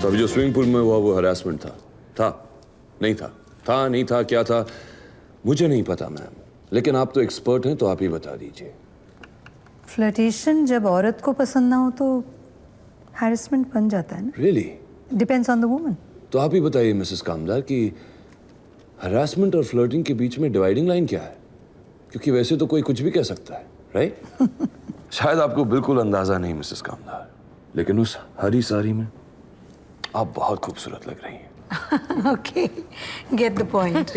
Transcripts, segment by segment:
तो अभी जो स्विमिंग पूल में हुआ वो हरासमेंट था? नहीं था? था नहीं था, क्या था? मुझे नहीं पता मैम, लेकिन आप तो एक्सपर्ट हैं तो आप ही बता दीजिए। फ्लर्टेशन जब औरत को पसंद ना हो तो हैरेसमेंट बन जाता है ना। Really? Depends on the woman. तो आप ही बताइए मिसेस कामदार कि हरासमेंट और फ्लर्टिंग के बीच में डिवाइडिंग लाइन क्या है? क्योंकि वैसे तो कोई कुछ भी कह सकता है, राइट? शायद आपको बिल्कुल अंदाजा नहीं मिसेस कामदार, लेकिन उस हरी साड़ी में आप बहुत खूबसूरत लग रही हैं। Okay, get the point.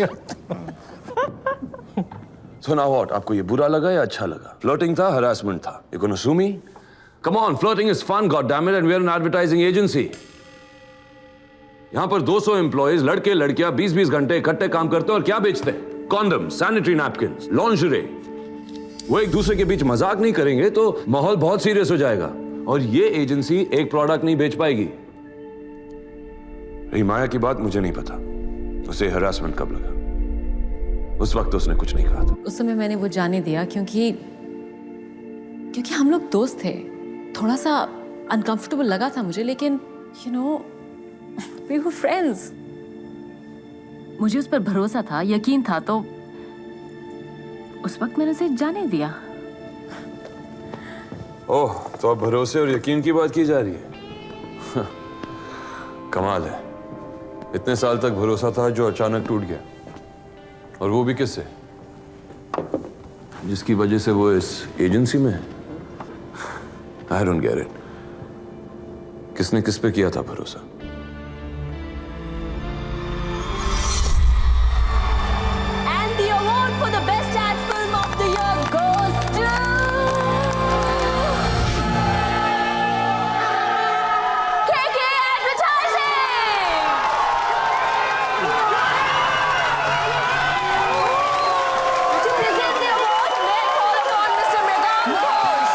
So now what? आपको ये बुरा लगा या अच्छा लगा? Flirting था, harassment था. You gonna sue me? Come on, flirting is fun, goddammit, and we're an advertising agency. यहाँ पर 200 एम्प्लॉइज लड़के लड़कियां 20-20 घंटे इकट्ठे काम करते हैं और क्या बेचते हैं? Condom, sanitary napkins, lingerie. वो एक दूसरे के बीच मजाक नहीं करेंगे तो माहौल बहुत सीरियस हो जाएगा और ये एजेंसी एक प्रोडक्ट नहीं बेच पाएगी। रही माया की बात, मुझे नहीं पता उसे हरासमेंट कब लगा। उस वक्त उसने कुछ नहीं कहा था। उस समय मैंने वो जाने दिया क्योंकि हम लोग दोस्त थे। थोड़ा सा अनकंफर्टेबल लगा था मुझे, लेकिन you know we were friends. मुझे उस पर भरोसा था, यकीन था, तो उस वक्त मैंने उसे जाने दिया। ओह, तो अब भरोसे और यकीन की बात की जा रही है। कमाल है, इतने साल तक भरोसा था जो अचानक टूट गया, और वो भी किससे? जिसकी वजह से वो इस एजेंसी में है। I don't get it. किसने किस पे किया था भरोसा? And the award for the best ad film of the year goes to KK Advertising. To present the award, may I call upon Mr. Mridang Ghosh.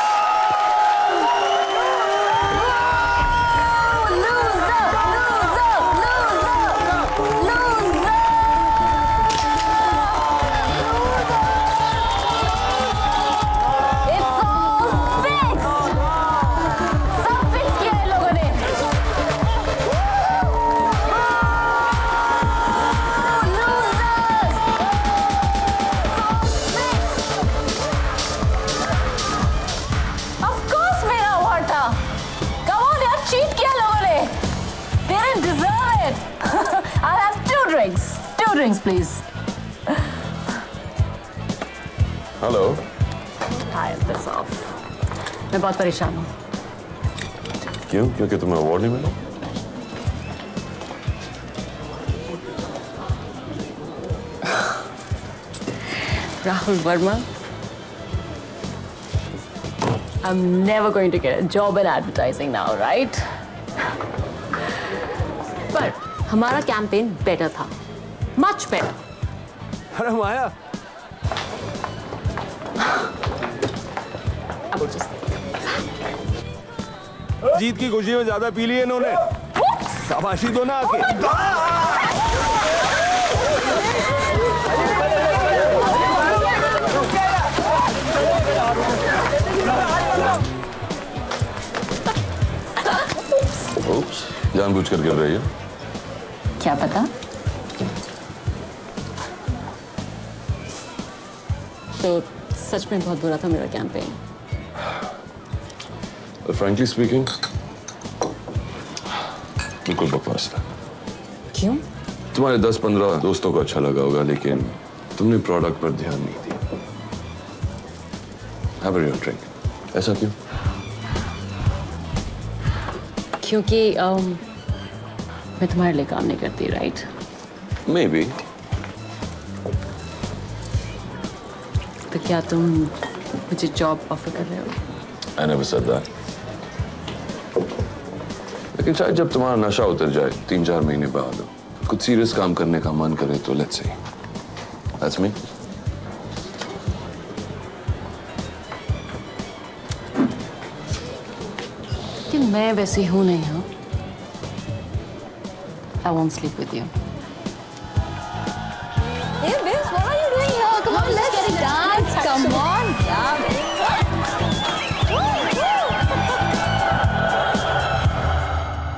Two drinks, please. Hello. Hi, piss off. मैं बहुत परेशान हूँ। क्यों? क्योंकि तुम्हें award नहीं मिला? Rahul Verma, I'm never going to get a job in advertising now, right? पर हमारा कैंपेन बेटर था, मच बेटर। अरे माया, जीत की खुशी में ज्यादा पी ली है इन्होंने। शाबाशी दो ना आके। Oops, जानबूझकर गिर रही है। क्या पता? तो सच में बहुत बुरा था मेरा कैंपेन। Frankly speaking, बिल्कुल बकवास था। क्यों? तुम्हारे 10-15 दोस्तों को अच्छा लगा होगा, लेकिन तुमने प्रोडक्ट पर ध्यान नहीं दिया। Have a real drink. ऐसा क्यों? क्योंकि मैं तुम्हारे लिए काम नहीं करती, राइट? Maybe. तो क्या तुम मुझे जॉब ऑफर कर रहे हो? I never said that. लेकिन शायद जब तुम्हारा नशा उतर जाए 3-4 महीने बाद कुछ सीरियस काम करने का मन करे तो let's see. That's me. कि मैं वैसी हूं नहीं हूं। I won't sleep with you. Hey, babes, what are you doing here? Come on, let's get it dance. Come on. Yeah,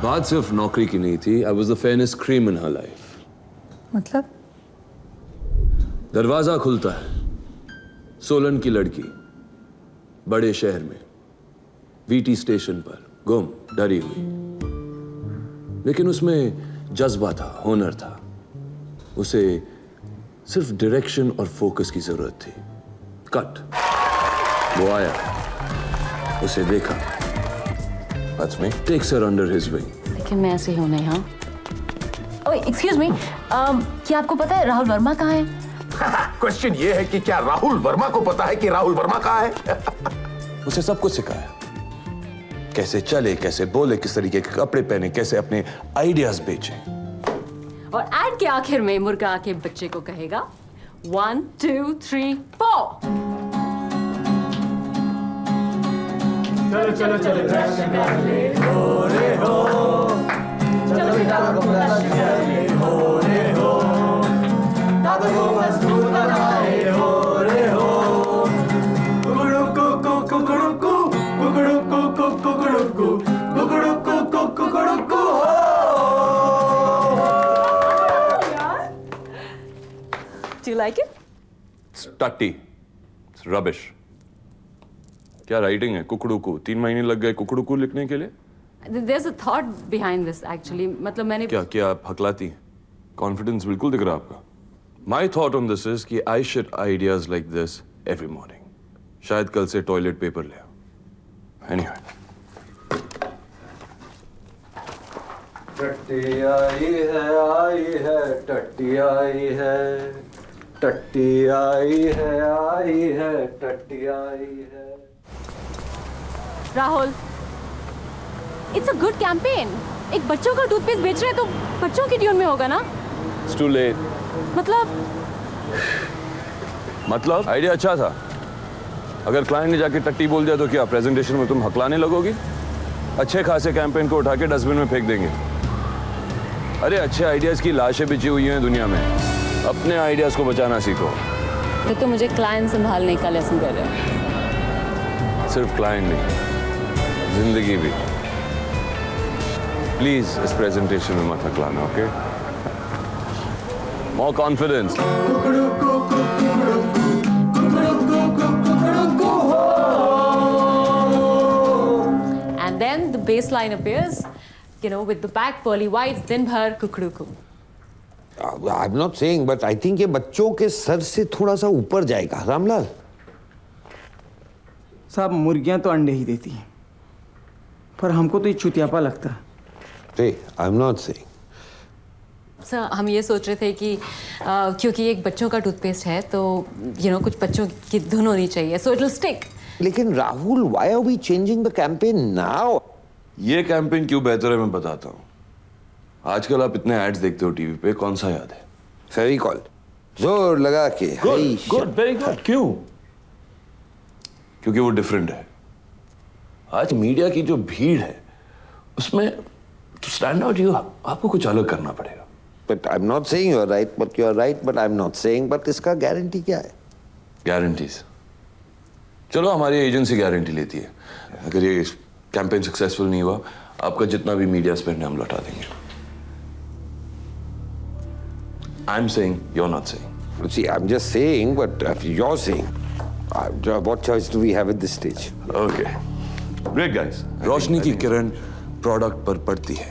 बात सिर्फ नौकरी की नहीं थी. I was the fairest cream in her life. मतलब दरवाजा खुलता है. सोलन की लड़की, बड़े शहर में, वीटी स्टेशन पर, गुम, डरी हुई. लेकिन उसमें जज्बा था, हुनर था. उसे सिर्फ डायरेक्शन और फोकस की जरूरत थी. कट. वो आया, उसे देखा. That's me. Takes her under his wing. लेकिन मैं ऐसे ही हूं ना यहाँ. ओए एक्सक्यूज मी, क्या आपको पता है राहुल वर्मा कहाँ है? क्वेश्चन ये है कि क्या राहुल वर्मा को पता है कि राहुल वर्मा कहाँ है? उसे सब कुछ सिखाया. कैसे चले, कैसे बोले, किस तरीके के कपड़े पहने, कैसे अपने आइडियाज बेचे. और एड के आखिर में मुर्गा आके बच्चे को कहेगा 1 2 3 4. Do you like it? टट्टी. रबिश. क्या राइटिंग है? कुकड़ू 3 महीने लग गए कुकड़ू लिखने के लिए. There's a thought behind this actually. मतलब मैंने क्या आप हकलाती हैं? कॉन्फिडेंस बिल्कुल दिख रहा है आपका. My thought on this is कि I shit ideas like this every morning. शायद कल से टॉयलेट पेपर ले आओ. एनीवे. टट्टी आई है टट्टी आई है टट्टी आई है टट्टी आई है. Rahul, it's a good campaign. एक बच्चों का टूथपेस्ट बेच रहे हैं तो बच्चों की ट्यून में होगा ना. It's too late. मतलब आइडिया अच्छा था. अगर क्लाइंट ने जाके टट्टी बोल दिया तो क्या प्रेजेंटेशन में तुम हकलाने लगोगी? अच्छे खासे कैंपेन को उठा के डस्टबिन में फेंक देंगे. अरे अच्छे आइडियाज की लाशें बिछी हुई हैं दुनिया में. अपने आइडियाज को बचाना सीखो. तो मुझे क्लाइंट संभालने का लेसन दे रहे हो. सिर्फ क्लाइंट नहीं, जिंदगी भी. प्लीज इस प्रेजेंटेशन में मत हकलाना. Okay? More confidence. And then the bass line appears, you know, with the back pearly whites, दिन भर कुकड़ू. I'm not saying, but I think ये बच्चों के सर से थोड़ा सा ऊपर जाएगा. रामलाल साहब, मुर्गियां तो अंडे ही देती हैं, पर हमको तो ये चुतियापा लगता है. I'm not saying. सर, हम ये सोच रहे थे कि क्योंकि एक बच्चों का टूथपेस्ट है तो कुछ बच्चों की धुन होनी चाहिए, so it will stick. लेकिन Rahul, why are we changing the campaign now? ये कैंपेन क्यों बेहतर है मैं बताता हूँ. आजकल आप इतने एड्स देखते हो टीवी पे, कौन सा याद है? फेविकॉल जोर लगा के. Good, very good. क्यों? क्योंकि वो डिफरेंट है. आज मीडिया की जो भीड़ है उसमें to stand out आपको कुछ अलग करना पड़ेगा. But I'm not saying you're right, but you're right, but I'm not saying, but इसका गारंटी क्या है? गारंटीज. चलो हमारी एजेंसी गारंटी लेती है. अगर ये कैंपेन सक्सेसफुल नहीं हुआ, आपका जितना भी मीडिया स्पेंड है हम लौटा देंगे. I'm saying, you're not saying. See, I'm just saying, but you're saying. What choice do we have at this stage? Okay. Great guys. रोशनी की किरण प्रोडक्ट पर पड़ती है